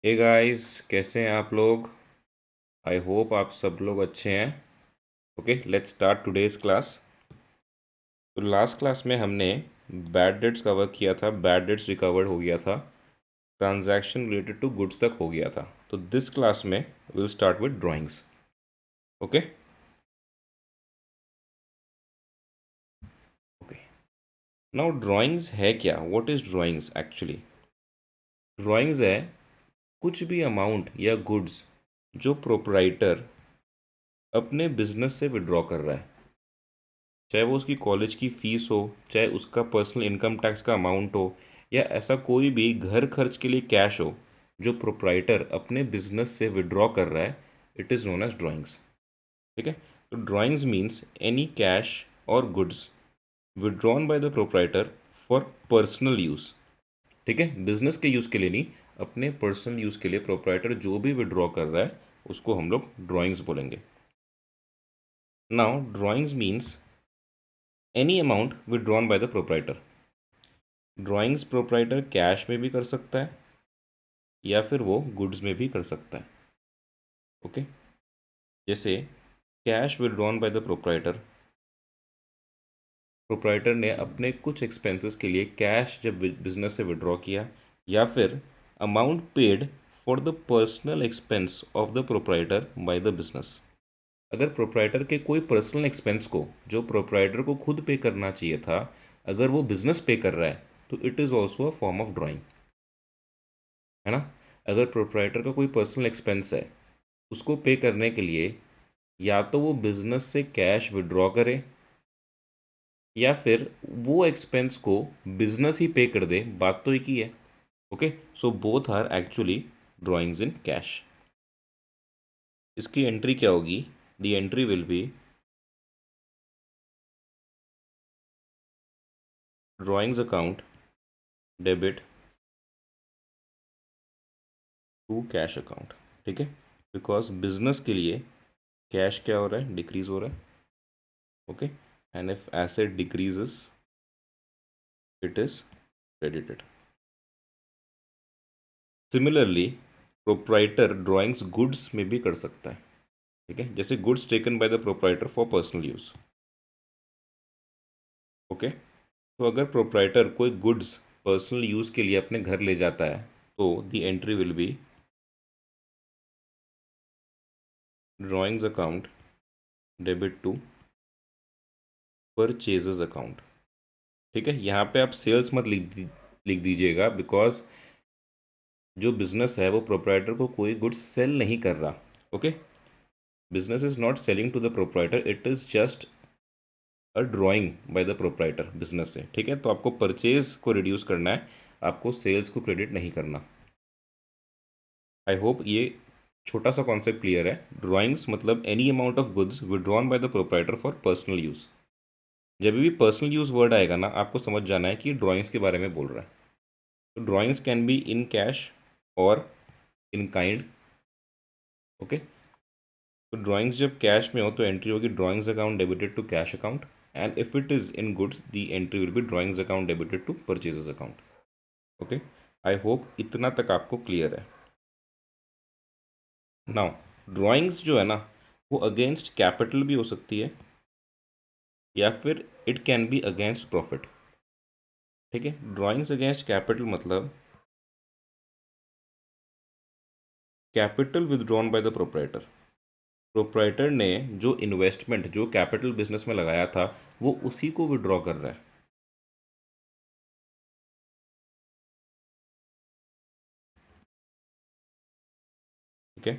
Hey guys, कैसे हैं आप लोग। आई होप आप सब लोग अच्छे हैं। Okay, let's start today's class. तो लास्ट क्लास में हमने बैड डेट्स कवर किया था, बैड डेट्स रिकवर्ड हो गया था, ट्रांजैक्शन रिलेटेड टू गुड्स तक हो गया था। तो दिस क्लास में will start with drawings. Okay okay. Now drawings है क्या, what is drawings actually. Drawings है कुछ भी अमाउंट या गुड्स जो प्रोपराइटर अपने बिजनेस से विड्रॉ कर रहा है, चाहे वो उसकी कॉलेज की फ़ीस हो, चाहे उसका पर्सनल इनकम टैक्स का अमाउंट हो, या ऐसा कोई भी घर खर्च के लिए कैश हो जो प्रोप्राइटर अपने बिजनेस से विड्रॉ कर रहा है, it is known as drawings. ठीक है। तो ड्राइंग्स मीन्स एनी कैश और goods withdrawn by the proprietor for personal use. ठीक है, बिजनेस के यूज़ के लिए नहीं, अपने पर्सनल यूज़ के लिए प्रोप्राइटर जो भी विड्रॉ कर रहा है उसको हम लोग ड्राइंग्स बोलेंगे। Now drawings means any amount withdrawn by the proprietor. Drawings proprietor cash में भी कर सकता है या फिर वो गुड्स में भी कर सकता है। ओके, जैसे cash withdrawn by the proprietor, proprietor ने अपने कुछ एक्सपेंसेस के लिए कैश जब बिजनेस से विड्रॉ किया, या फिर amount paid for the personal expense of the proprietor by the business. अगर प्रोप्राइटर के कोई पर्सनल एक्सपेंस को जो प्रोप्राइटर को खुद पे करना चाहिए था, अगर वो बिजनेस पे कर रहा है, तो it is also a form of drawing, है ना। अगर प्रोप्राइटर का कोई पर्सनल एक्सपेंस है, उसको पे करने के लिए या तो वो बिजनेस से कैश विड्रॉ करे, या फिर वो एक्सपेंस को बिजनेस ही पे कर दे, बात तो एक ही है। Okay, so both are actually drawings in cash. इसकी एंट्री क्या होगी, the entry will be drawings account debit to cash account. ठीक है, बिकॉज बिजनेस के लिए कैश क्या हो रहा है, डिक्रीज हो रहा है। Okay, and if asset decreases it is credited. Similarly proprietor drawings goods में भी कर सकता है। ठीक है, जैसे goods taken by the proprietor for personal use. Okay, तो अगर प्रोप्राइटर कोई गुड्स पर्सनल यूज के लिए अपने घर ले जाता है, तो the entry will be drawings account debit to purchases account. ठीक है, यहाँ पे आप सेल्स मत लिख दीजिएगा, बिकॉज जो बिजनेस है वो प्रोप्राइटर को कोई गुड्स सेल नहीं कर रहा। Okay, business is not selling to the proprietor, it is just a drawing by the proprietor business से। ठीक है, तो आपको परचेज को रिड्यूस करना है, आपको सेल्स को क्रेडिट नहीं करना। आई होप ये छोटा सा कॉन्सेप्ट क्लियर है। ड्राइंग्स मतलब any amount of goods withdrawn by the proprietor for personal use. जब भी पर्सनल यूज़ वर्ड आएगा ना, आपको समझ जाना है कि ड्राइंग्स के बारे में बोल रहा है। तो drawings can be in cash और इन काइंड। ओके, तो ड्राइंग्स जब कैश में हो तो एंट्री होगी drawings account debited to cash account, and if it is in goods the entry will be drawings account debited to purchases account. Okay, I hope इतना तक आपको clear है। नाउ ड्राइंग्स जो है ना, वो अगेंस्ट कैपिटल भी हो सकती है, या फिर it can be against profit. ठीक है, ड्राइंग्स अगेंस्ट कैपिटल मतलब capital withdrawn bye the proprietor. Proprietor ने जो इन्वेस्टमेंट जो कैपिटल बिजनेस में लगाया था, वो उसी को विड्रॉ कर रहा है। ठीक है,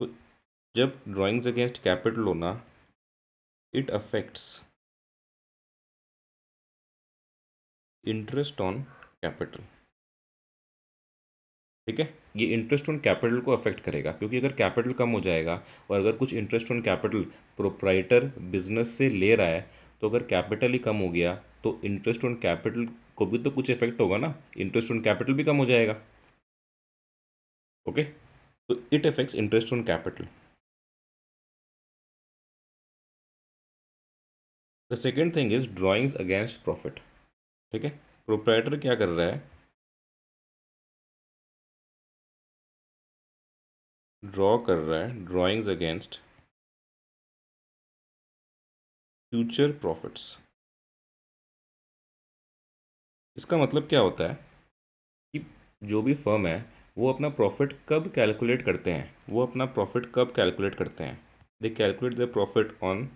तो जब ड्राइंग्स अगेंस्ट कैपिटल होना, it affects interest on capital. ठीक है, ये इंटरेस्ट ऑन कैपिटल को अफेक्ट करेगा, क्योंकि अगर कैपिटल कम हो जाएगा और अगर कुछ interest on capital proprietor business से ले रहा है, तो अगर कैपिटल ही कम हो गया तो इंटरेस्ट ऑन कैपिटल को भी तो कुछ इफेक्ट होगा ना, इंटरेस्ट ऑन कैपिटल भी कम हो जाएगा। ओके, तो it affects interest on capital. The second thing is drawings against profit. ठीक है, प्रोप्राइटर क्या कर रहा है, ड्रॉ कर रहा है ड्राइंग्स अगेंस्ट फ्यूचर प्रॉफिट्स। इसका मतलब क्या होता है कि जो भी फर्म है वो अपना प्रॉफिट कब कैलकुलेट करते हैं, वो अपना प्रॉफिट कब कैलकुलेट करते हैं। दे calculate the profit on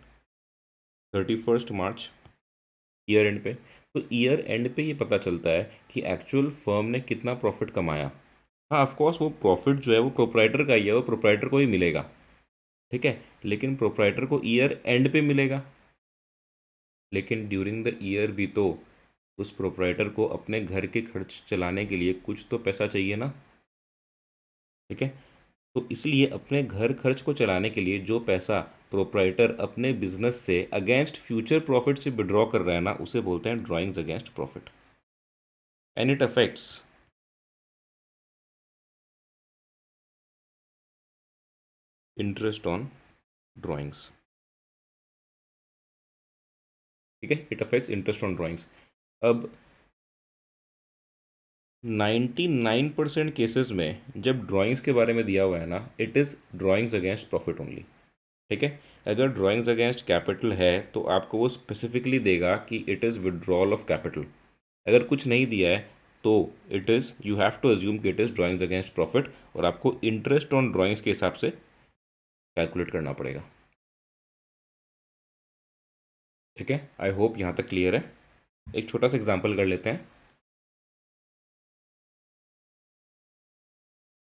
31 March, year and पे। तो ईयर एंड पे ये पता चलता है कि एक्चुअल फर्म ने कितना प्रॉफिट कमाया। हाँ, ऑफ कोर्स वो प्रॉफिट जो है वो प्रोप्राइटर का ही है, वो प्रोप्राइटर को ही मिलेगा, ठीक है, लेकिन प्रोप्राइटर को ईयर एंड पे मिलेगा। लेकिन ड्यूरिंग द ईयर भी तो उस प्रोप्राइटर को अपने घर के खर्च चलाने के लिए कुछ तो पैसा चाहिए ना, ठीक है। तो इसलिए अपने घर खर्च को चलाने के लिए जो पैसा प्रोप्राइटर अपने बिजनेस से अगेंस्ट फ्यूचर प्रॉफिट से विड्रॉ कर रहा है ना, उसे बोलते हैं drawings against profit. And it affects interest on drawings, ठीक है, it affects interest on drawings. अब 99% केसेस में जब ड्राइंग्स के बारे में दिया हुआ है ना, it is drawings against profit only, ठीक है। अगर ड्राइंग्स अगेंस्ट कैपिटल है तो आपको वो स्पेसिफिकली देगा कि it is withdrawal of capital. अगर कुछ नहीं दिया है तो it is you have to assume कि it is drawings against profit, और आपको इंटरेस्ट ऑन ड्राइंग्स के हिसाब से कैलकुलेट करना पड़ेगा, ठीक है। आई होप यहाँ तक क्लियर है। एक छोटा सा एग्जाम्पल कर लेते हैं।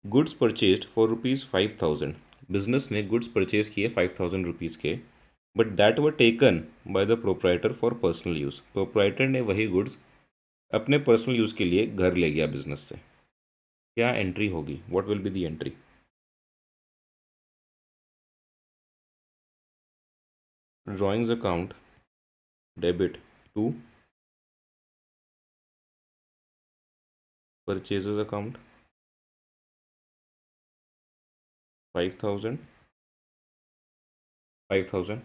Goods purchased for ₹5,000। बिजनेस ने गुड्स परचेज किए ₹5,000 के, but that were taken by the proprietor for personal use. Proprietor ने वही गुड्स अपने पर्सनल यूज़ के लिए घर ले गया बिजनेस से। क्या एंट्री होगी, what will be the entry? Drawings account debit to purchases account 5,000, 5,000,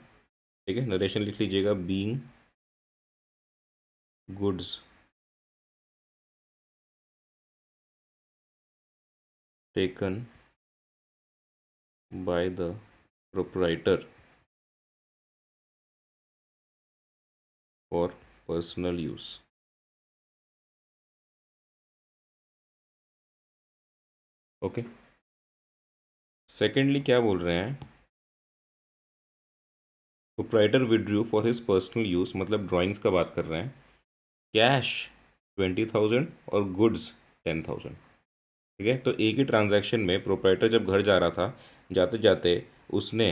ठीक है। नरेशन लिख लीजिएगा, being goods taken by the proprietor for personal use. Okay. Secondly क्या बोल रहे हैं, proprietor withdrew for his personal use, मतलब ड्राइंग्स का बात कर रहे हैं। कैश 20,000 और गुड्स 10,000, ठीक है। तो एक ही ट्रांजैक्शन में प्रोप्राइटर जब घर जा रहा था, जाते जाते उसने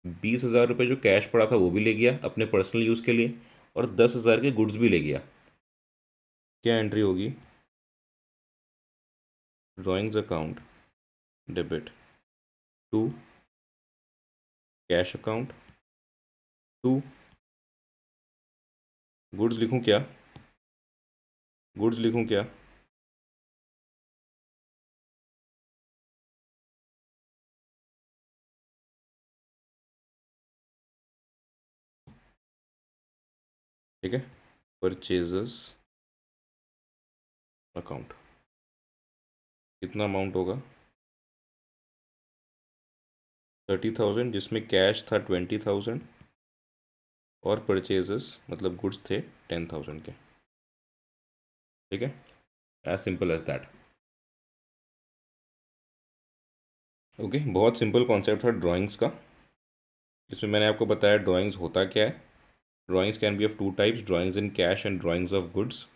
20,000 रुपये जो कैश पड़ा था वो भी ले गया अपने पर्सनल यूज़ के लिए, और 10,000 के गुड्स भी ले गया। क्या एंट्री होगी? Drawings account debit to cash account to goods लिखूं क्या? गुड्स लिखूं क्या? ठीक है, परचेजेस अकाउंट। कितना अमाउंट होगा? 30,000, जिसमें कैश था 20,000 और परचेजेस मतलब गुड्स थे 10,000 के, ठीक है। As simple as that. Okay, बहुत सिंपल कॉन्सेप्ट था ड्राइंग्स का, जिसमें मैंने आपको बताया ड्राइंग्स होता क्या है। Drawings can be of two types, drawings in cash and drawings of goods.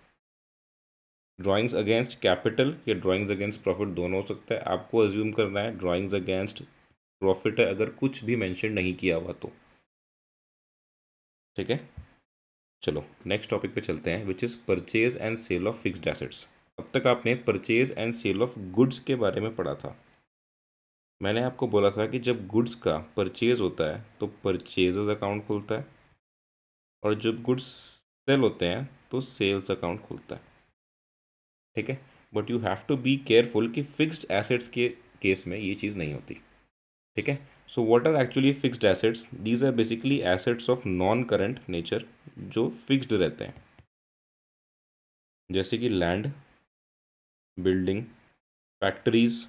Drawings against capital या ड्राइंग्स अगेंस्ट प्रॉफिट दोनों हो सकता है। आपको अज्यूम करना है ड्राइंग्स अगेंस्ट प्रॉफिट है अगर कुछ भी मेंशन नहीं किया हुआ तो, ठीक है। चलो नेक्स्ट टॉपिक पे चलते हैं, which is purchase and sale of fixed assets. अब तक आपने purchase and sale of goods के बारे में पढ़ा था। मैंने आपको बोला था कि जब गुड्स का परचेज होता है तो परचेजेस अकाउंट खुलता है, और जब गुड्स सेल होते हैं तो सेल्स अकाउंट खुलता है, ठीक है। But you have to be careful कि फिक्स्ड एसेट्स के केस में ये चीज़ नहीं होती, ठीक है। So what are actually fixed assets? These are basically assets of non current nature जो फिक्स्ड रहते हैं, जैसे कि land, building, factories,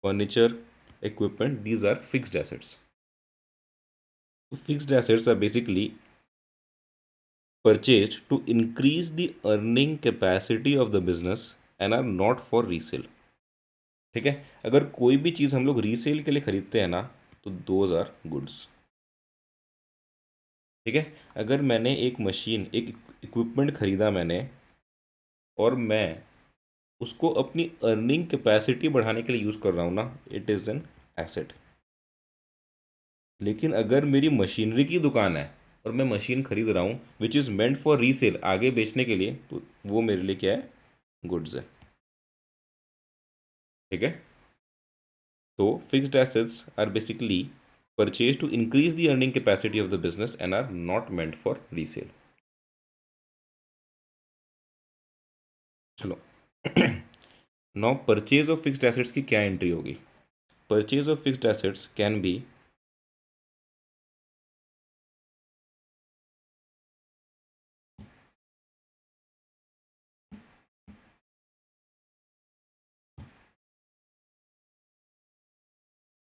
furniture, equipment, these are fixed assets. Fixed assets are basically purchased to increase the earning capacity of the business and are not for resale. ठीक है, अगर कोई भी चीज़ हम लोग रीसेल के लिए खरीदते हैं ना, तो दोज आर गुड्स। ठीक है, अगर मैंने एक मशीन, एक इक्विपमेंट खरीदा मैंने, और मैं उसको अपनी अर्निंग कैपेसिटी बढ़ाने के लिए यूज़ कर रहा हूँ ना, इट इज़ एन एसेट। लेकिन अगर मेरी मशीनरी की दुकान है और मैं मशीन खरीद रहा हूँ which is meant for resale, आगे बेचने के लिए, तो वो मेरे लिए क्या है, गुड्स है। ठीक है, तो fixed assets are basically purchased to increase the earning capacity of the business and are not meant for resale. चलो, now purchase of fixed assets की क्या एंट्री होगी? Purchase of fixed assets can be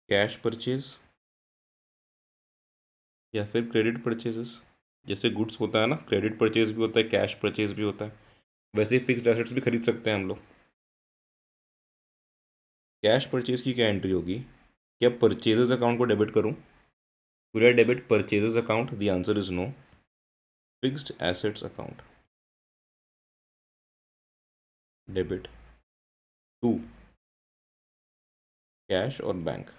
cash purchase या फिर credit purchases. जैसे goods होता है ना, क्रेडिट परचेज भी होता है, कैश परचेज भी होता है, वैसे ही फिक्स्ड एसेट्स भी खरीद सकते हैं हम लोग। कैश परचेज की क्या एंट्री होगी? क्या परचेजेस अकाउंट को डेबिट करूं? Will I debit purchases account? The answer is no. Fixed assets account debit to cash और बैंक।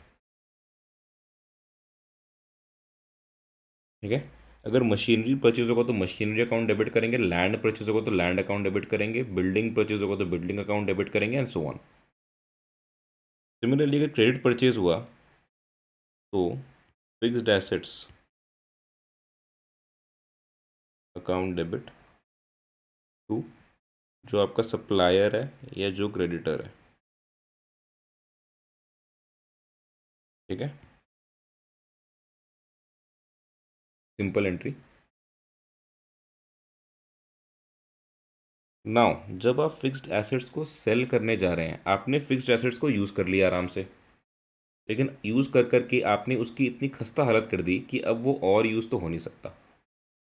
ठीक है, अगर मशीनरी परचेज होगा तो मशीनरी अकाउंट डेबिट करेंगे, लैंड परचेज होगा तो लैंड अकाउंट डेबिट करेंगे, बिल्डिंग परचेज होगा तो बिल्डिंग अकाउंट डेबिट करेंगे, एंड सो ऑन। सिमिलरली अगर क्रेडिट परचेज हुआ तो fixed assets account debit to जो आपका सप्लायर है या जो क्रेडिटर है। ठीक है, सिंपल एंट्री। नाउ जब आप फिक्स्ड एसेट्स को सेल करने जा रहे हैं, आपने फिक्स्ड एसेट्स को यूज़ कर लिया आराम से, लेकिन यूज़ कर करके आपने उसकी इतनी खस्ता हालत कर दी कि अब वो और यूज़ तो हो नहीं सकता,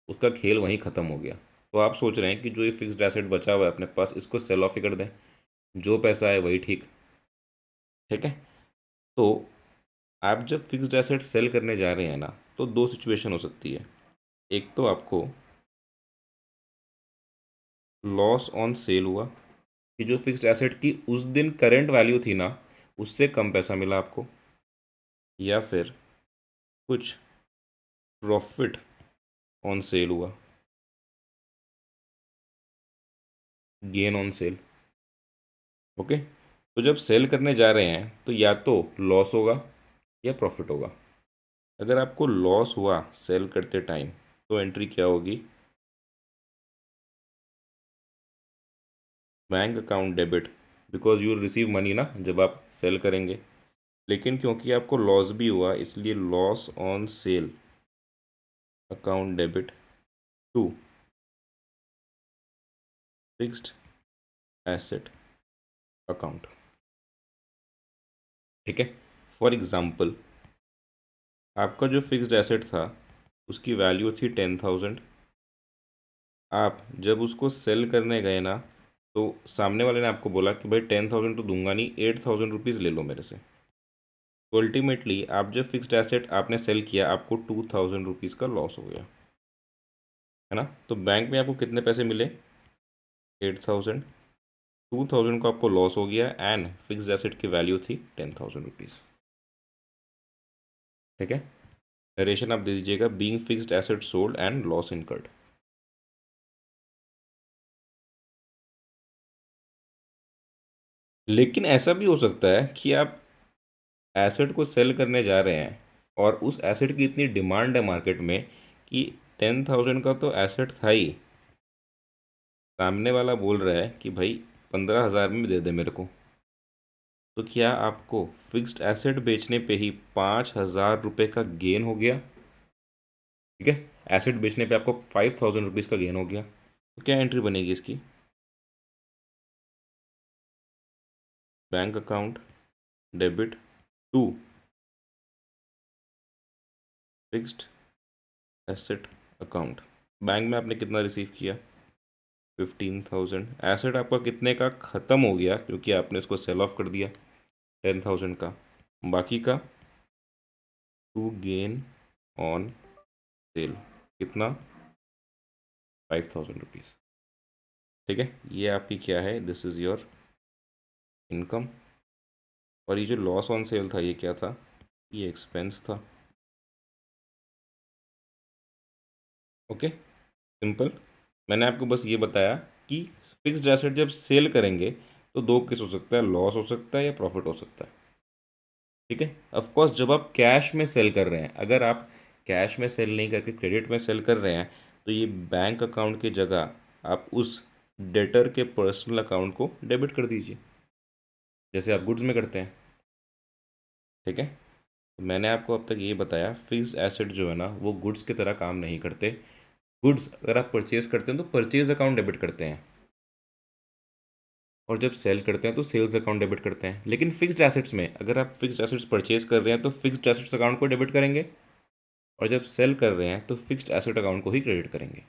उसका खेल वहीं ख़त्म हो गया। तो आप सोच रहे हैं कि जो ये फिक्स्ड एसेट बचा हुआ है अपने पास, इसको सेल ऑफ ही कर दें, जो पैसा है वही ठीक। ठीक है, तो आप जब फिक्स्ड एसेट सेल करने जा रहे हैं ना, तो दो सिचुएशन हो सकती है। एक तो आपको लॉस ऑन सेल हुआ कि जो फिक्स्ड एसेट की उस दिन करंट वैल्यू थी ना, उससे कम पैसा मिला आपको, या फिर कुछ प्रॉफिट ऑन सेल हुआ, गेन ऑन सेल। ओके, तो जब सेल करने जा रहे हैं तो या तो लॉस होगा या प्रॉफिट होगा। अगर आपको लॉस हुआ सेल करते टाइम, तो एंट्री क्या होगी? Bank account debit, because you receive money ना जब आप सेल करेंगे। लेकिन क्योंकि आपको लॉस भी हुआ, इसलिए loss on sale account debit to fixed asset account. ठीक है, फॉर एग्ज़ाम्पल आपका जो फिक्स्ड एसेट था उसकी वैल्यू थी 10,000। आप जब उसको सेल करने गए ना, तो सामने वाले ने आपको बोला कि भाई 10,000 तो दूंगा नहीं, 8,000 रुपीज़ ले लो मेरे से। तो अल्टीमेटली आप जब फिक्स्ड एसेट आपने सेल किया, आपको 2,000 रुपीज़ का लॉस हो गया, है ना। तो बैंक में आपको कितने पैसे मिले? 8,000। 2,000 का आपको लॉस हो गया एंड फिक्स्ड एसेट की वैल्यू थी 10,000 रुपीज़। ठीक है, नरेशन आप दे दीजिएगा, being fixed asset sold and loss incurred. लेकिन ऐसा भी हो सकता है कि आप एसेट को सेल करने जा रहे हैं और उस एसेट की इतनी डिमांड है मार्केट में कि 10,000 का तो एसेट था ही, सामने वाला बोल रहा है कि भाई 15,000 में दे दे मेरे को। तो क्या आपको फिक्स्ड एसेट बेचने पे ही 5,000 रुपये का गेन हो गया? ठीक है, एसेट बेचने पे आपको 5,000 रुपीज़ का गेन हो गया, तो क्या एंट्री बनेगी इसकी? Bank account debit to fixed asset account. Bank में आपने कितना रिसीव किया? 15,000। एसेट आपका कितने का ख़त्म हो गया क्योंकि आपने उसको सेल ऑफ कर दिया? 10,000 का। बाकी का टू गेन ऑन सेल कितना? 5,000 रुपीज़। ठीक है, ये आपकी क्या है? This is your income. और ये जो लॉस ऑन सेल था ये क्या था? ये एक्सपेंस था। Okay, simple. मैंने आपको बस ये बताया कि फिक्स्ड एसेट जब सेल करेंगे तो दो केस हो सकता है, लॉस हो सकता है या प्रॉफिट हो सकता है। ठीक है, ऑफ कोर्स जब आप कैश में सेल कर रहे हैं, अगर आप कैश में सेल नहीं करके क्रेडिट में सेल कर रहे हैं तो ये बैंक अकाउंट की जगह आप उस डेटर के पर्सनल अकाउंट को डेबिट कर दीजिए, जैसे आप गुड्स में करते हैं। ठीक है, तो मैंने आपको अब तक ये बताया फिक्स्ड एसेट जो है ना वो गुड्स की तरह काम नहीं करते। गुड्स अगर आप परचेज करते हैं तो परचेज अकाउंट डेबिट करते हैं, और जब सेल करते हैं तो सेल्स अकाउंट डेबिट करते हैं। लेकिन फिक्स्ड एसेट्स में अगर आप फिक्स्ड एसेट्स परचेज कर रहे हैं तो फिक्स्ड एसेट्स अकाउंट को डेबिट करेंगे, और जब सेल कर रहे हैं तो फिक्स्ड एसेट अकाउंट को ही क्रेडिट करेंगे।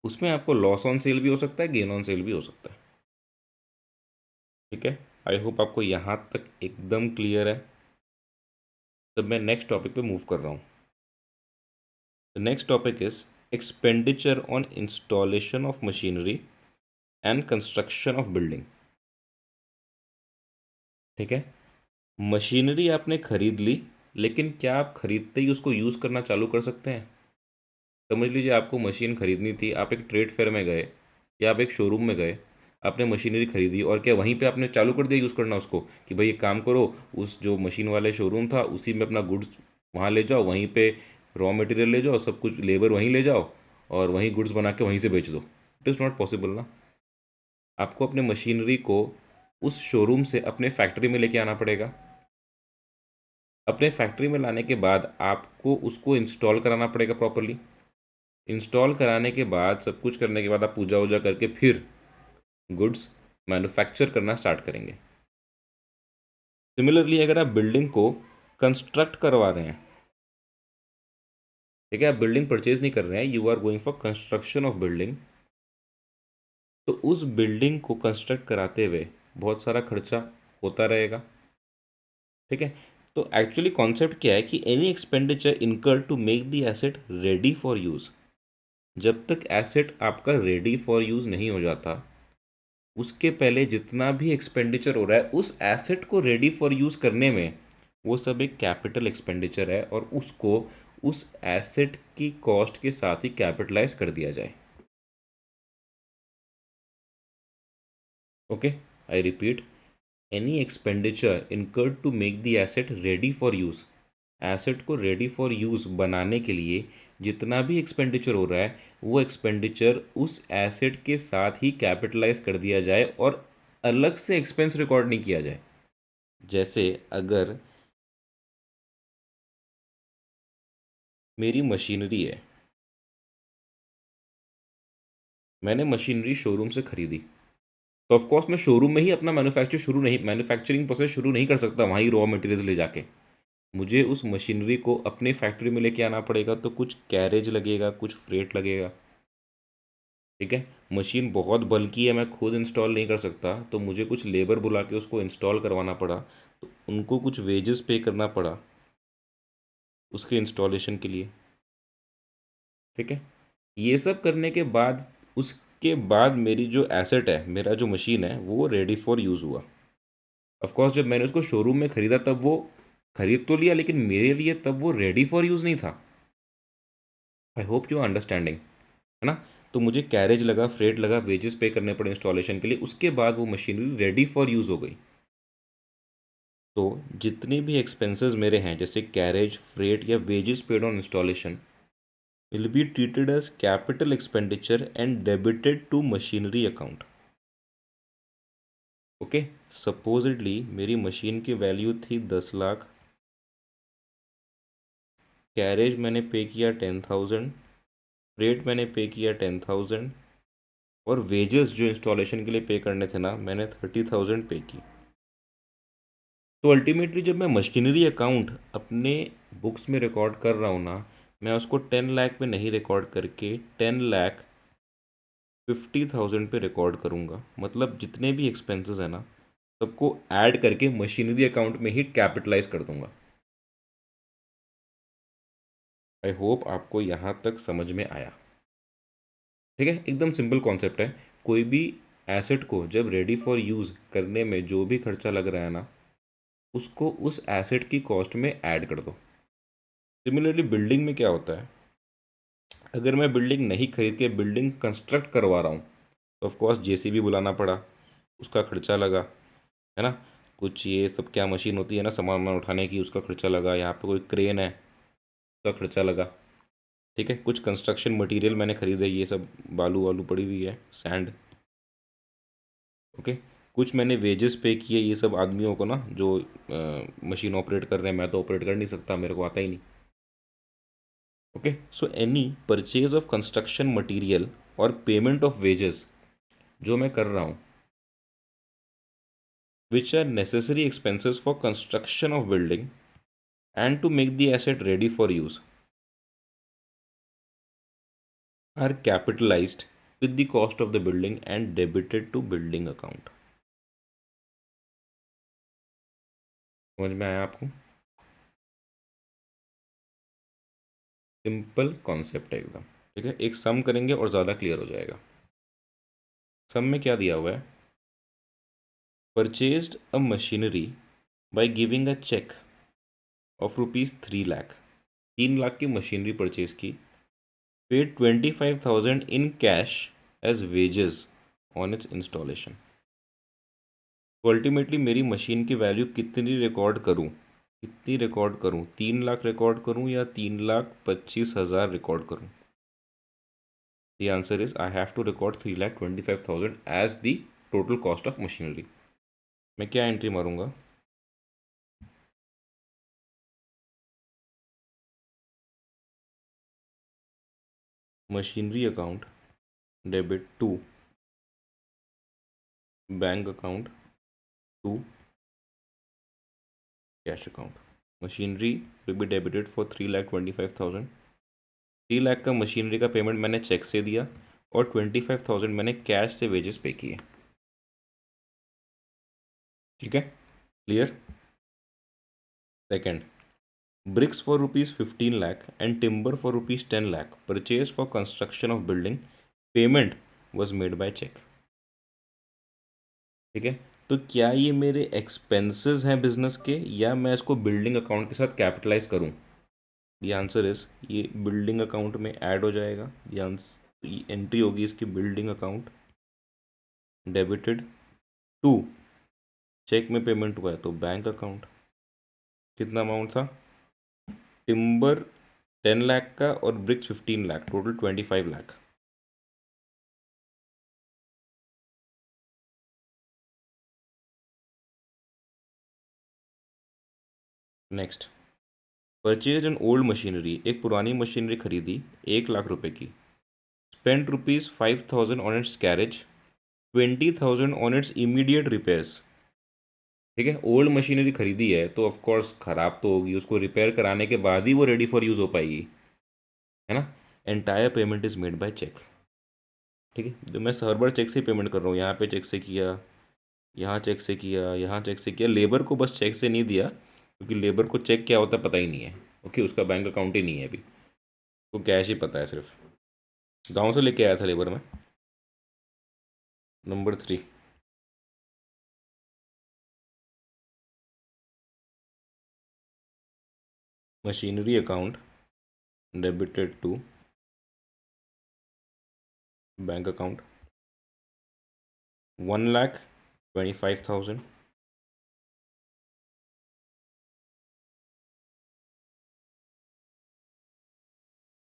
उसमें आपको लॉस ऑन सेल भी हो सकता है, गेन ऑन सेल भी हो सकता है। ठीक है, आई होप आपको यहाँ तक एकदम क्लियर है। तब मैं नेक्स्ट टॉपिक पे मूव कर रहा हूँ। The next topic is expenditure on installation of machinery and construction of building. ठीक है, मशीनरी आपने खरीद ली, लेकिन क्या आप खरीदते ही उसको यूज़ करना चालू कर सकते हैं? समझ लीजिए आपको मशीन खरीदनी थी, आप एक ट्रेड फेयर में गए या आप एक शोरूम में गए, आपने मशीनरी खरीदी और क्या वहीं पे आपने चालू कर दिया यूज़ करना उसको कि भाई एक काम करो, उस जो मशीन वाले शोरूम था उसी में अपना गुड्स वहाँ ले जाओ, वहीं पे रॉ मटेरियल ले जाओ, सब कुछ लेबर वहीं ले जाओ और वहीं गुड्स बना के वहीं से बेच दो? इट इज़ नॉट पॉसिबल ना। आपको अपने मशीनरी को उस शोरूम से अपने फैक्ट्री में लेके आना पड़ेगा। अपने फैक्ट्री में लाने के बाद आपको उसको इंस्टॉल कराना पड़ेगा प्रॉपरली। इंस्टॉल कराने के बाद सब कुछ करने के बाद आप पूजा वूजा करके फिर गुड्स मैन्युफैक्चर करना स्टार्ट करेंगे। सिमिलरली अगर आप बिल्डिंग को कंस्ट्रक्ट करवा रहे हैं, ठीक है, आप बिल्डिंग परचेज नहीं कर रहे हैं, you are going for construction of building, तो उस बिल्डिंग को कंस्ट्रक्ट कराते हुए बहुत सारा खर्चा होता रहेगा। ठीक है, तो एक्चुअली कॉन्सेप्ट क्या है कि any expenditure incur to make the asset ready for use. जब तक एसेट आपका रेडी फॉर यूज़ नहीं हो जाता उसके पहले जितना भी एक्सपेंडिचर हो रहा है उस एसेट को रेडी फॉर यूज़ करने में, वो सब एक कैपिटल एक्सपेंडिचर है और उसको उस एसेट की कॉस्ट के साथ ही कैपिटलाइज कर दिया जाए। Okay, I repeat, any expenditure incurred to make the asset ready for use. Asset को रेडी फॉर यूज़ बनाने के लिए जितना भी एक्सपेंडिचर हो रहा है वो एक्सपेंडिचर उस एसेट के साथ ही कैपिटलाइज कर दिया जाए और अलग से एक्सपेंस रिकॉर्ड नहीं किया जाए। जैसे अगर मेरी मशीनरी है, मैंने मशीनरी शोरूम से खरीदी, तो ऑफ कोर्स मैं शोरूम में ही अपना मैन्युफैक्चरिंग प्रोसेस शुरू नहीं कर सकता वहीं रॉ मटेरियल्स ले जाके। मुझे उस मशीनरी को अपने फैक्ट्री में लेके आना पड़ेगा, तो कुछ कैरेज लगेगा, कुछ फ्रेट लगेगा। ठीक है, मशीन बहुत बल्कि है, मैं खुद इंस्टॉल नहीं कर सकता, तो मुझे कुछ लेबर बुला के उसको इंस्टॉल करवाना पड़ा, तो उनको कुछ वेजेस पे करना पड़ा उसके इंस्टॉलेशन के लिए। ठीक है, ये सब करने के बाद उसके बाद मेरी जो एसेट है, मेरा जो मशीन है वो रेडी फॉर यूज़ हुआ। ऑफ कोर्स जब मैंने उसको शोरूम में ख़रीदा तब वो खरीद तो लिया, लेकिन मेरे लिए तब वो रेडी फॉर यूज़ नहीं था। आई होप यू अंडरस्टैंडिंग, है ना। तो मुझे कैरेज लगा, फ्रेट लगा, वेजेस पे करने पड़े इंस्टॉलेशन के लिए, उसके बाद वो मशीनरी रेडी फॉर यूज़ हो गई। तो जितने भी एक्सपेंसेस मेरे हैं जैसे कैरेज, फ्रेट या wages paid on installation will be treated as capital expenditure and debited to machinery account। Okay, supposedly मेरी मशीन की वैल्यू थी 10 लाख, कैरेज मैंने पे किया 10,000, रेट मैंने पे किया 10,000, और वेजेस जो इंस्टॉलेशन के लिए पे करने थे ना मैंने 30,000 पे की। तो अल्टीमेटली जब मैं मशीनरी अकाउंट अपने बुक्स में रिकॉर्ड कर रहा हूँ ना, मैं उसको 10 लाख में नहीं रिकॉर्ड करके 10,50,000 पे रिकॉर्ड करूँगा। मतलब जितने भी एक्सपेंसेस हैं ना, सबको ऐड करके मशीनरी अकाउंट में ही कैपिटलाइज कर दूंगा। आई होप आपको यहाँ तक समझ में आया। ठीक है, एकदम सिंपल कॉन्सेप्ट है। कोई भी एसेट को जब रेडी फॉर यूज़ करने में जो भी खर्चा लग रहा है ना, उसको उस एसेट की कॉस्ट में ऐड कर दो। सिमिलरली बिल्डिंग में क्या होता है, अगर मैं बिल्डिंग नहीं खरीद के बिल्डिंग कंस्ट्रक्ट करवा रहा हूँ तो ऑफकोर्स जेसीबी बुलाना पड़ा, उसका खर्चा लगा, है ना। कुछ ये सब क्या मशीन होती है ना सामान वामान उठाने की, उसका खर्चा लगा। यहाँ पे कोई क्रेन है, उसका खर्चा लगा। ठीक है, कुछ कंस्ट्रक्शन मटेरियल मैंने खरीदे, ये सब बालू वालू पड़ी हुई है, सैंड। ओके, कुछ मैंने वेजेस पे किए ये सब आदमियों को ना, जो मशीन ऑपरेट कर रहे हैं। मैं तो ऑपरेट कर नहीं सकता, मेरे को आता ही नहीं। Okay, so any purchase of construction material और पेमेंट ऑफ वेजेस जो मैं कर रहा हूँ, which are necessary expenses for construction of building and to make the asset ready for use, are capitalised with the cost of the building and debited to building account। समझ में आया आपको? Simple concept है एकदम। ठीक है, एक सम करेंगे और ज़्यादा क्लियर हो जाएगा। सम में क्या दिया हुआ है, purchased a machinery by giving a cheque of ₹3 lakh. 3 lakh की मशीनरी परचेज की, paid 25,000 in cash as wages on its installation. तो अल्टीमेटली मेरी मशीन की वैल्यू कितनी रिकॉर्ड करूँ, कितनी रिकॉर्ड करूँ, 3 लाख रिकॉर्ड करूँ या 3,25,000 रिकॉर्ड करूँ? The answer is I have to record 3,25,000 as the total cost of machinery। मैं क्या एंट्री मारूंगा, machinery account debit to bank account to cash account. Machinery will be debited for 3,25,000। 3 lakh का मशीनरी का पेमेंट मैंने चेक से दिया और 25,000 मैंने कैश से वेजेस पे किए। ठीक है, clear. Second, bricks for ₹15 lakh and timber for ₹10 lakh purchased for construction of building, payment was made by check। ठीक है, तो क्या ये मेरे एक्सपेंसेस हैं बिजनेस के, या मैं इसको बिल्डिंग अकाउंट के साथ कैपिटलाइज करूं? द आंसर इज ये बिल्डिंग अकाउंट में ऐड हो जाएगा। ये एंट्री होगी इसकी building account debited to, cheque में पेमेंट हुआ है तो बैंक अकाउंट। कितना अमाउंट था, टिम्बर 10 लाख का और bricks 15 lakh, total 25 lakh. Next, purchase an old machinery, एक पुरानी मशीनरी खरीदी 1 लाख रुपए की। Spend ₹5,000 on its carriage, 20,000 on its immediate repairs. ठीक है, ओल्ड मशीनरी खरीदी है तो ऑफकोर्स ख़राब तो होगी, उसको रिपेयर कराने के बाद ही वो रेडी फॉर यूज़ हो पाएगी, है ना। Entire payment is made by cheque. ठीक है, तो मैं हर बार चेक से पेमेंट कर रहा हूँ। यहाँ पे चेक से किया, यहाँ चेक से किया, यहाँ चेक से किया। लेबर को बस चेक से नहीं दिया, क्योंकि लेबर को चेक क्या होता है पता ही नहीं है। ओके, उसका बैंक अकाउंट ही नहीं है अभी, तो कैश ही पता है सिर्फ। गांव से लेके आया था लेबर में। Number 3, machinery account debited to bank account 1,25,000।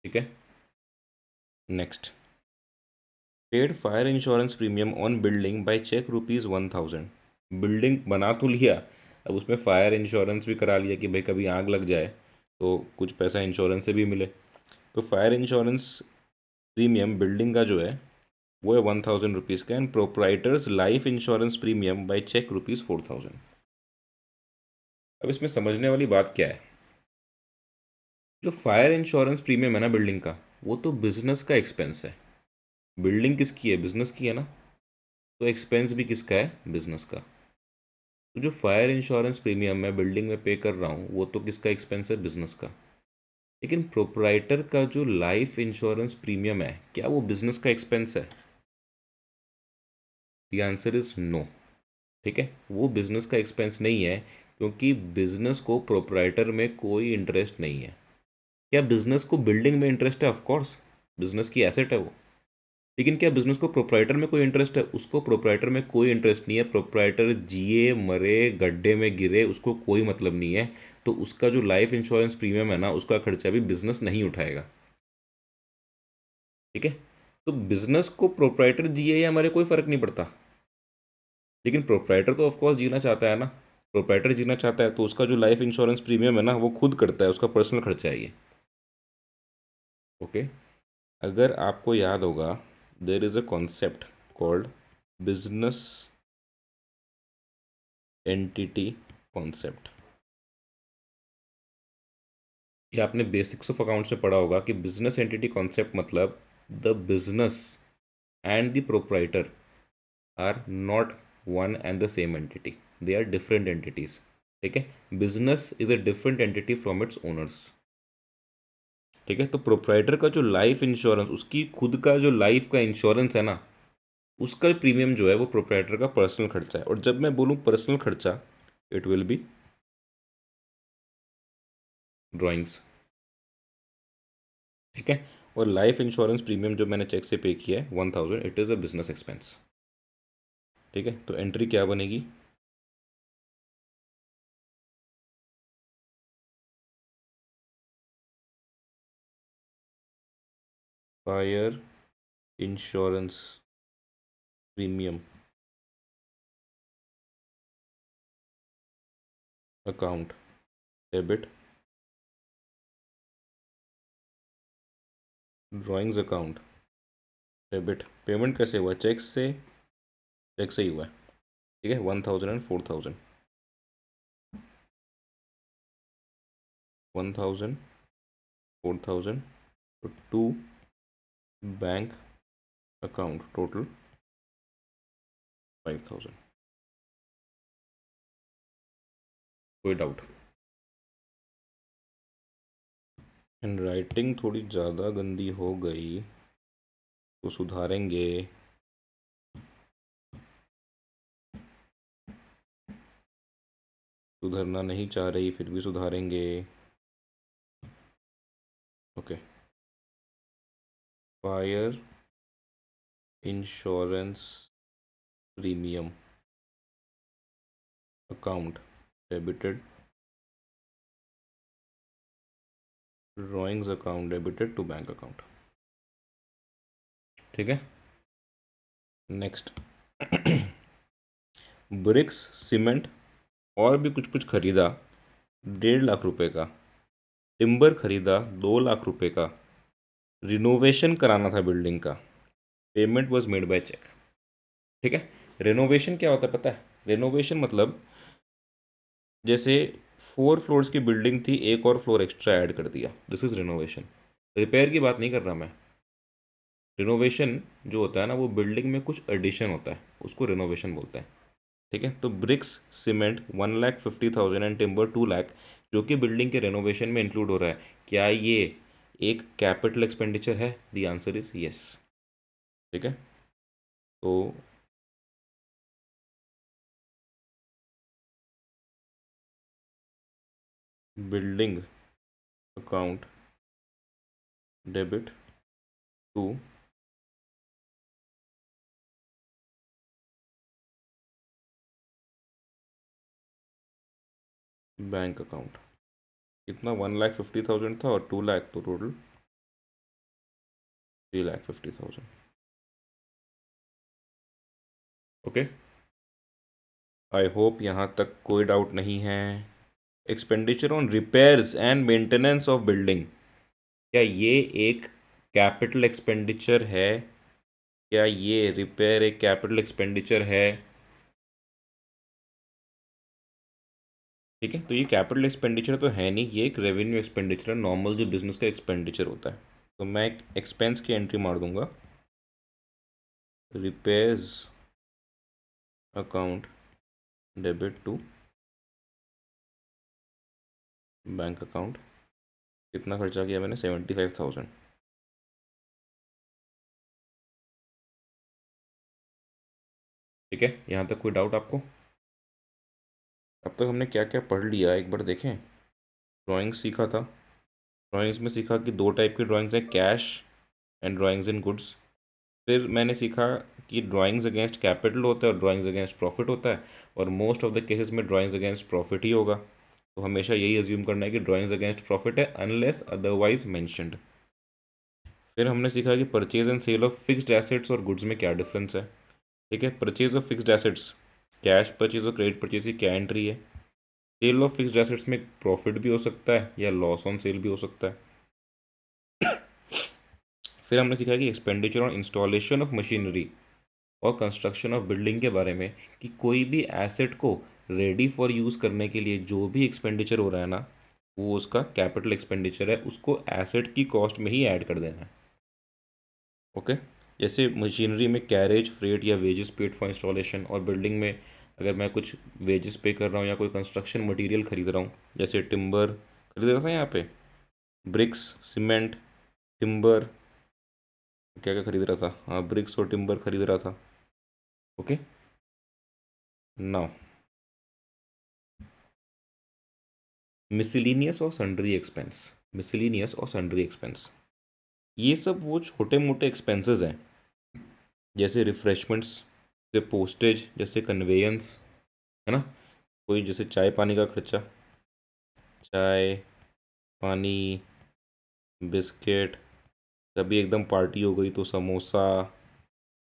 ठीक है, next, paid fire insurance premium on building by cheque ₹1,000। Building बना तो लिया, अब उसमें फायर इंश्योरेंस भी करा लिया कि भाई कभी आग लग जाए तो कुछ पैसा इंश्योरेंस से भी मिले। तो फायर इंश्योरेंस प्रीमियम बिल्डिंग का जो है वो है ₹1,000 का, and proprietors life insurance premium by cheque ₹4,000। अब इसमें समझने वाली बात क्या है, जो फायर इंश्योरेंस प्रीमियम है ना बिल्डिंग का, वो तो बिजनेस का एक्सपेंस है। बिल्डिंग किसकी है? बिजनेस की है ना। तो एक्सपेंस भी किसका है? बिजनेस का। तो जो फायर इंश्योरेंस प्रीमियम मैं बिल्डिंग में पे कर रहा हूँ वो तो किसका एक्सपेंस है? बिजनेस का। लेकिन प्रोप्राइटर का जो लाइफ इंश्योरेंस प्रीमियम है, क्या वो बिजनेस का एक्सपेंस है? The answer is no. ठीक है, वो बिजनेस का एक्सपेंस नहीं है, क्योंकि बिजनेस को प्रोप्राइटर में कोई इंटरेस्ट नहीं है। क्या बिजनेस को बिल्डिंग में इंटरेस्ट है? ऑफ कोर्स, बिजनेस की एसेट है वो। लेकिन क्या बिजनेस को प्रोप्राइटर में कोई इंटरेस्ट है? उसको प्रोप्राइटर में कोई इंटरेस्ट नहीं है। प्रोप्राइटर जिए मरे गड्ढे में गिरे उसको कोई मतलब नहीं है। तो उसका जो लाइफ इंश्योरेंस प्रीमियम है ना, उसका खर्चा भी बिजनेस नहीं उठाएगा। ठीक है, तो बिजनेस को प्रोप्राइटर जिए या मरे कोई फर्क नहीं पड़ता। लेकिन प्रोप्राइटर तो ऑफकोर्स जीना चाहता है ना। प्रोप्राइटर जीना चाहता है तो उसका जो लाइफ इंश्योरेंस प्रीमियम है ना, वो खुद करता है, उसका पर्सनल खर्चा है ये। ओके, अगर आपको याद होगा, there is a concept called business entity concept. ये आपने बेसिक्स ऑफ अकाउंट्स में पढ़ा होगा कि बिजनेस एंटिटी कॉन्सेप्ट मतलब the business and the proprietor are not one and the same entity, they are different entities. ठीक है, business is a different entity from its owners. ठीक है, तो प्रोप्राइटर का जो लाइफ इंश्योरेंस, उसकी खुद का जो लाइफ का इंश्योरेंस है ना, उसका प्रीमियम जो है वो प्रोप्राइटर का पर्सनल खर्चा है। और जब मैं बोलूँ पर्सनल खर्चा, इट विल बी ड्राइंग्स। ठीक है, और लाइफ इंश्योरेंस प्रीमियम जो मैंने चेक से पे किया है 1000, it is a business expense. ठीक है, तो एंट्री क्या बनेगी? Fire insurance premium account debit drawings account debit. Payment कैसे हुआ? चेक से? चेक से ही हुआ है। ठीक है, 1000 एंड 4000। 1000, 4000, तो टू बैंक अकाउंट, टोटल 5000। कोई डाउट? हैंड राइटिंग थोड़ी ज़्यादा गंदी हो गई तो सुधारेंगे। सुधरना नहीं चाह रही फिर भी सुधारेंगे। Okay, fire insurance premium account debited, drawings account debited to bank account. ठीक है, नेक्स्ट। ब्रिक्स, सीमेंट और भी कुछ कुछ खरीदा 1.5 लाख रुपए का। टिम्बर खरीदा 2 लाख रुपए का। रिनोवेशन कराना था बिल्डिंग का। Payment was made by cheque. ठीक है, रेनोवेशन क्या होता है पता है? रेनोवेशन मतलब जैसे 4 फ्लोर्स की बिल्डिंग थी, एक और फ्लोर एक्स्ट्रा ऐड कर दिया, दिस इज रिनोवेशन। रिपेयर की बात नहीं कर रहा मैं। रिनोवेशन जो होता है ना, वो बिल्डिंग में कुछ एडिशन होता है, उसको रिनोवेशन बोलते हैं। ठीक है, तो bricks cement 1,50,000 and timber 2 lakh, जो कि बिल्डिंग के रेनोवेशन में इंक्लूड हो रहा है, क्या ये एक कैपिटल एक्सपेंडिचर है? The answer is yes. ठीक है, तो building account debit to bank account. कितना? 1,50,000 था और 2 लाख, तो टोटल 3,50,000। ओके, आई होप यहाँ तक कोई डाउट नहीं है। Expenditure on repairs and maintenance of building, क्या ये एक कैपिटल एक्सपेंडिचर है? क्या ये रिपेयर एक कैपिटल एक्सपेंडिचर है? ठीक है, तो ये कैपिटल एक्सपेंडिचर तो है नहीं, ये एक रेवेन्यू एक्सपेंडिचर है, नॉर्मल जो बिजनेस का एक्सपेंडिचर होता है। तो मैं एक एक्सपेंस की एंट्री मार दूंगा, repairs account debit to bank account. कितना खर्चा किया मैंने? 75,000। ठीक है, यहाँ तक कोई डाउट आपको? अब तक हमने क्या क्या पढ़ लिया एक बार देखें। ड्राइंग सीखा था, ड्राइंग्स में सीखा कि दो टाइप की ड्राइंग्स हैं, cash and drawings in goods. फिर मैंने सीखा कि ड्राइंग्स अगेंस्ट कैपिटल होता है और ड्राइंग्स अगेंस्ट प्रॉफिट होता है, और मोस्ट ऑफ द केसेस में ड्राइंग्स अगेंस्ट प्रॉफिट ही होगा। तो हमेशा यही अज्यूम करना है कि ड्राइंग्स अगेंस्ट प्रॉफिट है अनलेस अदरवाइज मैंशनड। फिर हमने सीखा कि purchase and sale of fixed assets और गुड्स में क्या डिफरेंस है। ठीक है, purchase of fixed assets, cash purchase और क्रेडिट परचेज की क्या एंट्री है। सेल ऑफ फिक्स्ड एसेट्स में प्रॉफिट भी हो सकता है या लॉस ऑन सेल भी हो सकता है। फिर हमने सीखा कि expenditure on installation of machinery और कंस्ट्रक्शन ऑफ बिल्डिंग के बारे में, कि कोई भी एसेट को रेडी फॉर यूज़ करने के लिए जो भी एक्सपेंडिचर हो रहा है ना, वो उसका कैपिटल एक्सपेंडिचर है, उसको एसेट की कॉस्ट में ही ऐड कर देना है। ओके, जैसे मशीनरी में कैरेज फ्रेट या वेजेस पेड फॉर इंस्टॉलेशन, और बिल्डिंग में अगर मैं कुछ वेजेस पे कर रहा हूँ या कोई कंस्ट्रक्शन मटेरियल खरीद रहा हूँ, जैसे टिम्बर खरीद रहा था यहाँ पे, ब्रिक्स, सीमेंट, टिम्बर, क्या क्या खरीद रहा था, हाँ ब्रिक्स और टिम्बर खरीद रहा था। ओके, नाउ मिसलिनियस और सन्ड्री एक्सपेंस। मिसलिनियस और सन्ड्री एक्सपेंस, ये सब वो छोटे मोटे एक्सपेंसेस हैं, जैसे रिफ्रेशमेंट्स से पोस्टेज, जैसे कन्वेयंस, है ना, कोई जैसे चाय पानी का खर्चा, चाय पानी, बिस्किट, कभी एकदम पार्टी हो गई तो समोसा,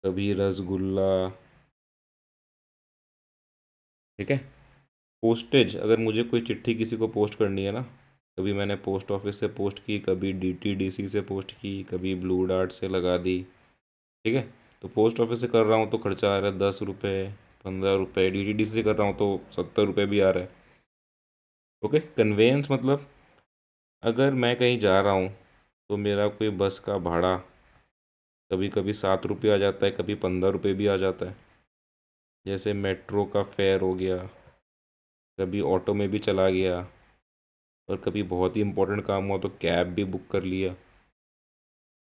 कभी रसगुल्ला। ठीक है, पोस्टेज, अगर मुझे कोई चिट्ठी किसी को पोस्ट करनी है ना, कभी मैंने पोस्ट ऑफिस से पोस्ट की, कभी डीटीडीसी से पोस्ट की, कभी ब्लू डार्ट से लगा दी। ठीक है, तो पोस्ट ऑफिस से कर रहा हूँ तो खर्चा आ रहा है 10 रुपये, 15 रुपये, डीटीडीसी से कर रहा हूँ तो 70 रुपये भी आ रहा है। ओके, कन्वेंस मतलब अगर मैं कहीं जा रहा हूँ तो मेरा कोई बस का भाड़ा कभी कभी 7 रुपये आ जाता है, कभी 15 रुपये भी आ जाता है, जैसे मेट्रो का फेयर हो गया, कभी ऑटो में भी चला गया, और कभी बहुत ही इंपॉर्टेंट काम हुआ तो कैब भी बुक कर लिया।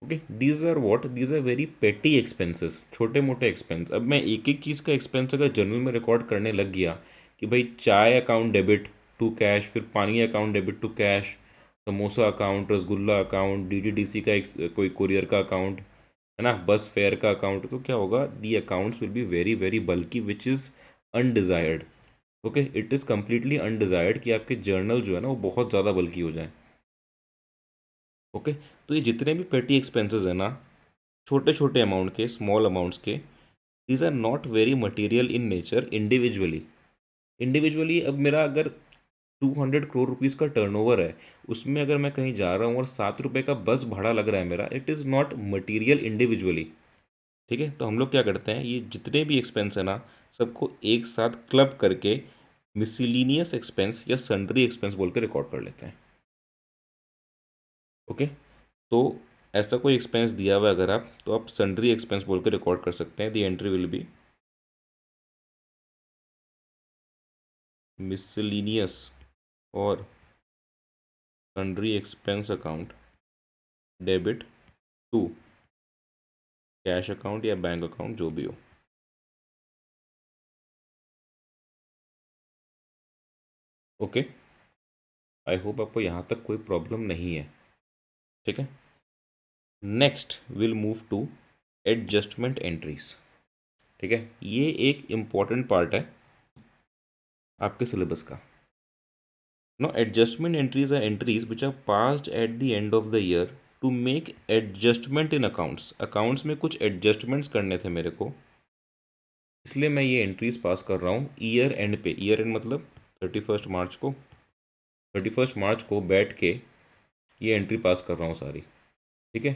Okay, these are what, these are very petty expenses, छोटे मोटे एक्सपेंस। अब मैं एक एक चीज़ का एक्सपेंस अगर जर्नल में रिकॉर्ड करने लग गया कि भाई चाय अकाउंट डेबिट टू कैश, फिर पानी account debit to cash, samosa account, rasgulla account, DTDC का कोई कुरियर का अकाउंट, है ना, बस फेयर का अकाउंट, तो क्या होगा, the accounts will be very very bulky which is undesired. Okay, it is completely undesired कि आपके जर्नल जो है ना वो बहुत ज़्यादा बल्कि हो जाए। ओके, तो ये जितने भी पेटी एक्सपेंसेस हैं ना, छोटे छोटे अमाउंट के, स्मॉल अमाउंट्स के, these are not very material in nature individually. Individually अब मेरा अगर 200 करोड़ रुपीज़ का टर्नओवर है, उसमें अगर मैं कहीं जा रहा हूँ और 7 रुपये का बस भाड़ा लग रहा है मेरा, it is not material individually. ठीक है, तो हम लोग क्या करते हैं, ये जितने भी एक्सपेंस है ना, सबको एक साथ क्लब करके मिसलिनियस एक्सपेंस या सन्ड्री एक्सपेंस बोल के रिकॉर्ड कर लेते हैं। ओके, तो ऐसा कोई एक्सपेंस दिया हुआ है अगर आप, तो आप सन्ड्री एक्सपेंस बोल के रिकॉर्ड कर सकते हैं। The entry will be miscellaneous और sundry expense account debit to cash account या बैंक अकाउंट जो भी हो। ओके, आई होप आपको यहाँ तक कोई प्रॉब्लम नहीं है। ठीक है, next will move to adjustment entries. ठीक है, ये एक इम्पॉर्टेंट पार्ट है आपके सिलेबस का। No, adjustment entries are entries which are passed at the end of the year to make adjustment in accounts. Accounts में कुछ एडजस्टमेंट्स करने थे मेरे को, इसलिए मैं ये एंट्रीज पास कर रहा हूँ ईयर एंड पे। ईयर एंड मतलब 31 मार्च को, 31 मार्च को बैठ के ये एंट्री पास कर रहा हूँ सारी। ठीक है,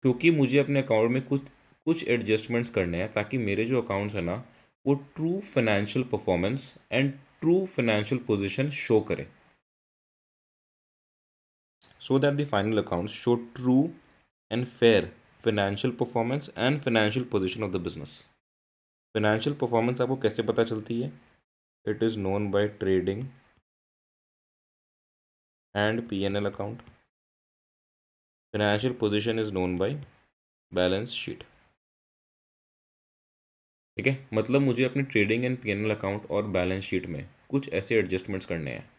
क्योंकि मुझे अपने अकाउंट में कुछ कुछ एडजस्टमेंट्स करने हैं, ताकि मेरे जो अकाउंट्स हैं ना, वो true financial performance and true financial position show करे, so that the final accounts show true and fair financial performance and financial position of the business. Financial performance आपको कैसे पता चलती है? It is known by trading and P&L account. Financial position is known by balance sheet. ठीक है, मतलब मुझे अपने ट्रेडिंग एंड P&L अकाउंट और बैलेंस शीट में कुछ ऐसे एडजस्टमेंट्स करने हैं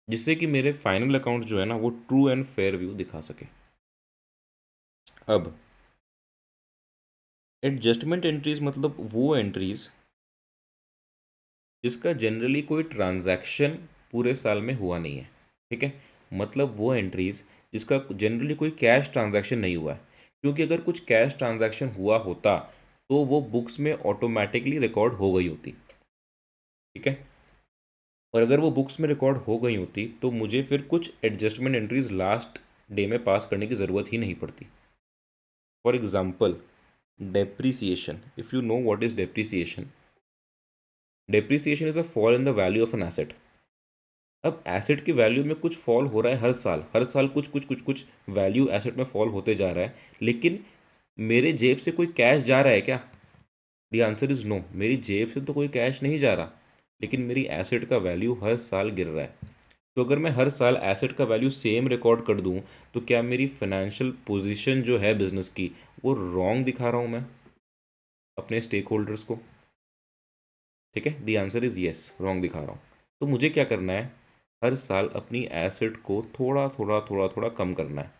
जिससे कि मेरे फाइनल अकाउंट जो है ना वो ट्रू एंड फेयर व्यू दिखा सके। अब एडजस्टमेंट एंट्रीज मतलब वो एंट्रीज जिसका जनरली कोई ट्रांजैक्शन पूरे साल में हुआ नहीं है। ठीक है, मतलब वो एंट्रीज जिसका जनरली कोई कैश ट्रांजैक्शन नहीं हुआ है, क्योंकि अगर कुछ कैश ट्रांजैक्शन हुआ होता तो वो बुक्स में ऑटोमेटिकली रिकॉर्ड हो गई होती। ठीक है, और अगर वो बुक्स में रिकॉर्ड हो गई होती तो मुझे फिर कुछ एडजस्टमेंट एंट्रीज लास्ट डे में पास करने की ज़रूरत ही नहीं पड़ती। For example depreciation, if you know what is depreciation, depreciation is a fall in the value of an asset. अब एसेट की वैल्यू में कुछ फॉल हो रहा है हर साल कुछ कुछ कुछ कुछ वैल्यू एसेट में फॉल होते जा रहा है, लेकिन मेरे जेब से कोई कैश जा रहा है क्या? द आंसर इज नो, मेरी जेब से तो कोई कैश नहीं जा रहा, लेकिन मेरी एसेट का वैल्यू हर साल गिर रहा है। तो अगर मैं हर साल एसेट का वैल्यू सेम रिकॉर्ड कर दूं तो क्या मेरी फाइनेंशियल पोजीशन जो है बिजनेस की वो रॉन्ग दिखा रहा हूं मैं अपने स्टेक होल्डर्स को? ठीक है, the answer is yes, wrong दिखा रहा हूँ। तो मुझे क्या करना है, हर साल अपनी एसेट को थोड़ा थोड़ा थोड़ा थोड़ा कम करना है।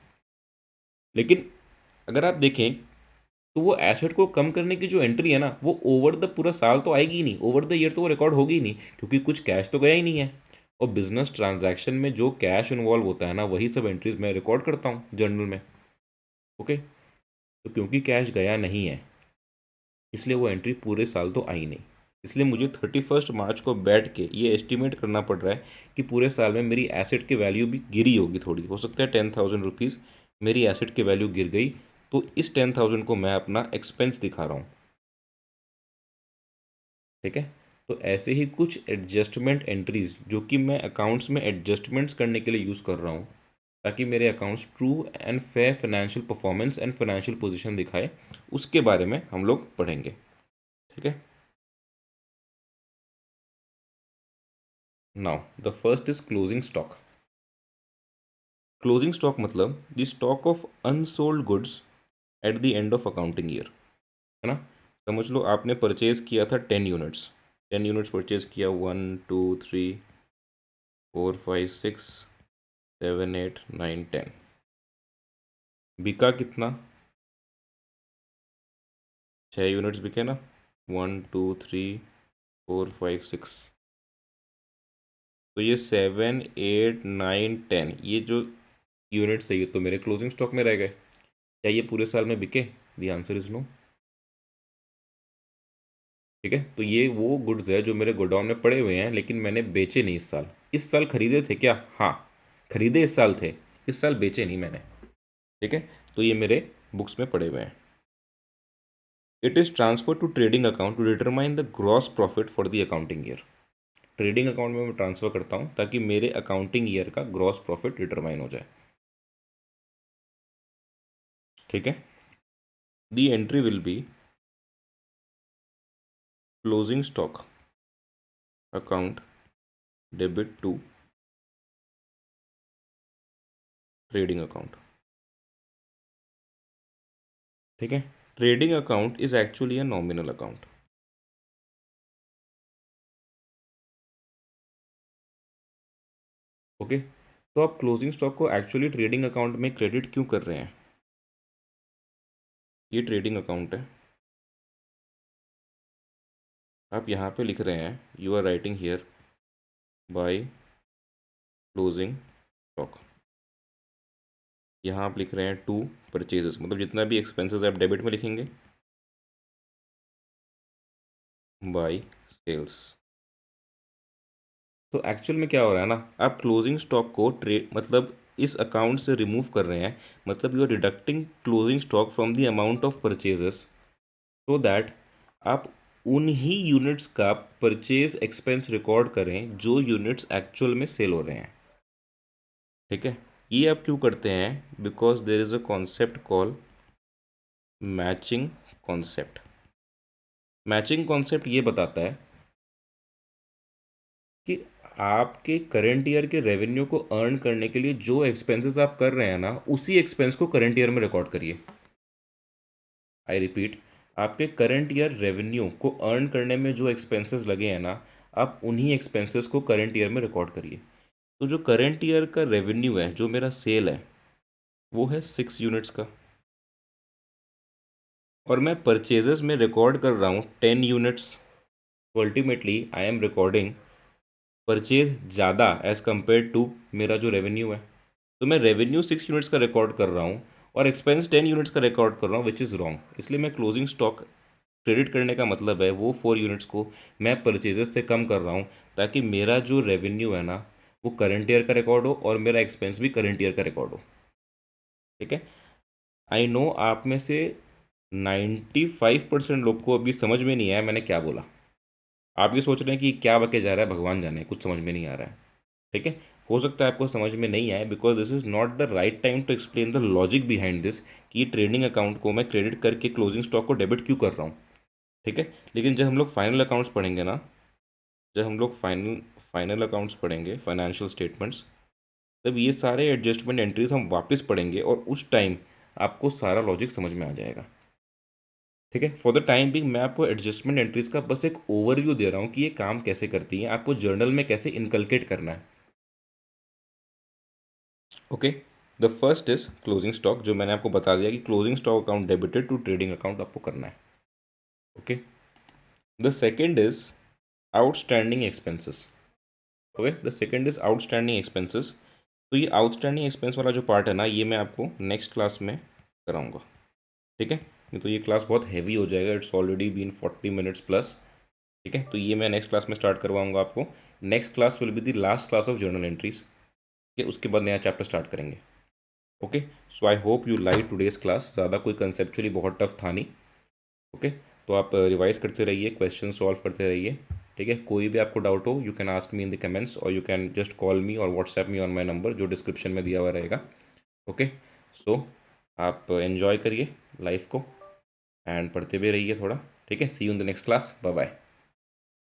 लेकिन अगर आप देखें तो वो एसेट को कम करने की जो एंट्री है ना वो ओवर द पूरा साल तो आएगी ही नहीं, ओवर द ईयर तो वो रिकॉर्ड होगी ही नहीं, क्योंकि कुछ कैश तो गया ही नहीं है। और बिजनेस ट्रांजैक्शन में जो कैश इन्वॉल्व होता है ना वही सब एंट्रीज मैं रिकॉर्ड करता हूँ जर्नल में। ओके, तो क्योंकि कैश गया नहीं है इसलिए वो एंट्री पूरे साल तो आई नहीं, इसलिए मुझे 31 मार्च को बैठ के ये एस्टिमेट करना पड़ रहा है कि पूरे साल में मेरी एसेट की वैल्यू भी गिरी होगी, थोड़ी हो सकता है 10,000 रुपीज़ मेरी एसेट की वैल्यू गिर गई, तो इस 10,000 को मैं अपना एक्सपेंस दिखा रहा हूँ। ठीक है, तो ऐसे ही कुछ एडजस्टमेंट एंट्रीज जो कि मैं अकाउंट्स में एडजस्टमेंट्स करने के लिए यूज़ कर रहा हूँ ताकि मेरे accounts true and fair financial performance and financial position दिखाए, उसके बारे में हम लोग पढ़ेंगे। ठीक है, now the first is closing stock. Closing stock मतलब the stock of unsold goods at the end of accounting year, है ना। समझ लो आपने परचेज किया था 10 यूनिट्स, 10 यूनिट्स परचेज किया, 1 2 3 4 5 6 7 8 9 10, बिका कितना? 6 यूनिट्स बिके ना, 1 2 3 4 5 6, तो ये 7 8 9 10 ये जो यूनिट्स है ये तो मेरे क्लोजिंग स्टॉक में रह गए। क्या ये पूरे साल में बिके? The answer is no. ठीक है, तो ये वो गुड्स है जो मेरे गोडाउन में पड़े हुए हैं लेकिन मैंने बेचे नहीं इस साल। इस साल खरीदे थे क्या? हाँ, खरीदे इस साल थे, इस साल बेचे नहीं मैंने। ठीक है, तो ये मेरे बुक्स में पड़े हुए हैं। It is transfer to trading account to determine the gross profit for the accounting year. Trading account में मैं ट्रांसफ़र करता हूँ ताकि मेरे अकाउंटिंग ईयर का ग्रॉस प्रॉफिट डिटरमाइन हो जाए। ठीक है, the entry will be closing stock account debit to trading account. ठीक है, trading account is actually a nominal account. Okay, तो आप क्लोजिंग स्टॉक को एक्चुअली ट्रेडिंग अकाउंट में क्रेडिट क्यों कर रहे हैं? ये ट्रेडिंग अकाउंट है, आप यहाँ पे लिख रहे हैं, you are writing here by closing stock. यहाँ आप लिख रहे हैं टू परचेजेस, मतलब जितना भी एक्सपेंसेस आप डेबिट में लिखेंगे, बाय सेल्स। तो एक्चुअल में क्या हो रहा है ना, आप क्लोजिंग स्टॉक को ट्रेड मतलब इस अकाउंट से रिमूव कर रहे हैं, मतलब you are deducting closing stock from the amount of purchases, so that आप उन्हीं यूनिट्स का परचेज एक्सपेंस रिकॉर्ड करें जो यूनिट्स एक्चुअल में सेल हो रहे हैं। ठीक है, ये आप क्यों करते हैं? Because there is a concept call matching concept. Matching concept ये बताता है कि आपके करंट ईयर के रेवेन्यू को अर्न करने के लिए जो एक्सपेंसेस आप कर रहे हैं ना, उसी एक्सपेंस को करंट ईयर में रिकॉर्ड करिए। आई रिपीट, आपके करंट ईयर रेवेन्यू को अर्न करने में जो एक्सपेंसेस लगे हैं ना, आप उन्हीं एक्सपेंसेस को करंट ईयर में रिकॉर्ड करिए। तो जो करंट ईयर का रेवेन्यू है, जो मेरा सेल है, वो है 6 यूनिट्स का, और मैं परचेजेस में रिकॉर्ड कर रहा हूँ 10 यूनिट्स। तो ultimately I am recording purchase ज़्यादा एज़ कम्पेयर टू मेरा जो रेवेन्यू है। तो मैं रेवेन्यू 6 यूनिट्स का रिकॉर्ड कर रहा हूँ और एक्सपेंस 10 यूनिट्स का रिकॉर्ड कर रहा हूँ, विच इज़ रॉन्ग। इसलिए मैं क्लोजिंग स्टॉक क्रेडिट करने का मतलब है वो 4 यूनिट्स को मैं परचेजेस से कम कर रहा हूँ, ताकि मेरा जो रेवेन्यू है ना, वो करंट ईयर का रिकॉर्ड हो और मेरा एक्सपेंस भी करंट ईयर का रिकॉर्ड हो। ठीक है, आई नो आप में से 95% लोग को अभी समझ में नहीं आया मैंने क्या बोला। आप ये सोच रहे हैं कि क्या बके जा रहा है, भगवान जाने, कुछ समझ में नहीं आ रहा है। ठीक है, हो सकता है आपको समझ में नहीं आए, because this is not the right time to explain the logic behind this, कि ट्रेडिंग अकाउंट को मैं क्रेडिट करके क्लोजिंग स्टॉक को डेबिट क्यों कर रहा हूँ। ठीक है, लेकिन जब हम लोग फाइनल अकाउंट्स पढ़ेंगे ना, जब हम लोग फाइनल फाइनल अकाउंट्स पढ़ेंगे, फाइनेंशियल स्टेटमेंट्स, तब ये सारे एडजस्टमेंट एंट्रीज हम वापस पढ़ेंगे और उस टाइम आपको सारा लॉजिक समझ में आ जाएगा। ठीक है, फॉर द टाइम बिंग मैं आपको एडजस्टमेंट एंट्रीज का बस एक ओवरव्यू दे रहा हूँ कि ये काम कैसे करती हैं, आपको जर्नल में कैसे इनकलकेट करना है। Okay, the first is closing stock, जो मैंने आपको बता दिया कि closing stock account debited to trading account आपको करना है। Okay, the second is outstanding expenses. Okay, the second is outstanding expenses. तो ये आउटस्टैंडिंग एक्सपेंस वाला जो पार्ट है ना, ये मैं आपको नेक्स्ट क्लास में कराऊंगा। ठीक है, नहीं तो ये क्लास बहुत हैवी हो जाएगा, it's already been 40 minutes plus. ठीक है, तो ये मैं नेक्स्ट क्लास में स्टार्ट करवाऊंगा आपको। Next class will be the last class of journal entries. ठीक है, उसके बाद नया चैप्टर स्टार्ट करेंगे। Okay, so I hope you like today's class. ज़्यादा कोई कंसेप्चुअली बहुत टफ था नहीं। ओके, तो आप रिवाइज करते रहिए, क्वेश्चन सॉल्व करते रहिए। ठीक है, कोई भी आपको डाउट हो, you can ask me in the comments, और you can just call me और WhatsApp me on my number, जो डिस्क्रिप्शन में दिया हुआ रहेगा। ओके, सो आप एन्जॉय करिए लाइफ को एंड पढ़ते भी रहिए थोड़ा। ठीक है, see you in the next class, bye bye.